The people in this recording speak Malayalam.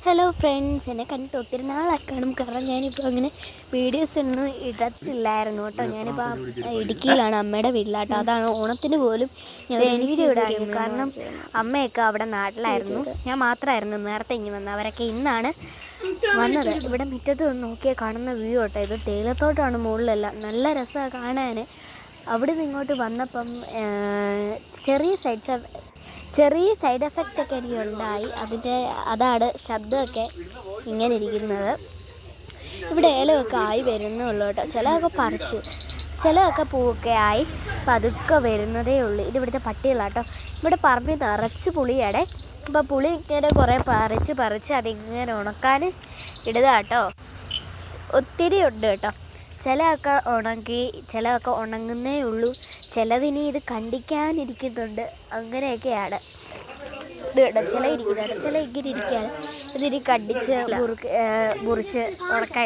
ഹലോ ഫ്രണ്ട്സ്, എന്നെ കണ്ടിട്ട് ഒത്തിരി നാളായി കാണും. കാരണം ഞാനിപ്പോൾ അങ്ങനെ വീഡിയോസ് ഒന്നും ഇടത്തില്ലായിരുന്നു കേട്ടോ. ഞാനിപ്പോൾ ഇടുക്കിയിലാണ്, അമ്മയുടെ വീട്ടിലാട്ടോ. അതാണ് ഓണത്തിന് പോലും ഞാൻ വീഡിയോ ഇടായിരുന്നു. കാരണം അമ്മയൊക്കെ അവിടെ നാട്ടിലായിരുന്നു, ഞാൻ മാത്രമായിരുന്നു നേരത്തെ ഇങ്ങനെ വന്നത്. അവരൊക്കെ ഇന്നാണ് വന്നത്. ഇവിടെ മുറ്റത്ത് നോക്കിയാൽ കാണുന്ന വ്യൂ കേട്ടോ. ഇത് തേയിലത്തോട്ടമാണ് മുകളിലെല്ലാം. നല്ല രസമാണ് കാണാൻ. അവിടെ നിന്ന് ഇങ്ങോട്ട് വന്നപ്പം ചെറിയ സൈഡ് എഫക്റ്റ് ഒക്കെ എനിക്ക് ഉണ്ടായി. അതാണ് ശബ്ദമൊക്കെ ഇങ്ങനെ ഇരിക്കുന്നത്. ഇവിടെ ഏലമൊക്കെ ആയി വരുന്നേ ഉള്ളൂ കേട്ടോ. ചിലതൊക്കെ പൂവൊക്കെ ആയി പതുക്കെ വരുന്നതേ ഉള്ളൂ. ഇതിവിടുത്തെ പട്ടികളാട്ടോ. ഇവിടെ പറമ്പിൽ നിറച്ച് പുളിയാടെ. അപ്പോൾ പുളി ഇങ്ങനെ കുറേ പറിച്ച് അതിങ്ങനെ ഉണക്കാൻ ഇടുക കേട്ടോ. ഒത്തിരി ഉണ്ട് കേട്ടോ. ചിലതൊക്കെ ഉണങ്ങി, ചിലതൊക്കെ ഉണങ്ങുന്നേ ഉള്ളൂ. ചിലതിനി ഇത് കണ്ടിക്കാനിരിക്കുന്നുണ്ട്. അങ്ങനെയൊക്കെയാണ് ഇത് കേട്ടോ. ചില ഇങ്ങനെ ഇരിക്കുകയാണ്. ഇതിനി കണ്ടിച്ച് മുറിച്ച് ഉണക്കാൻ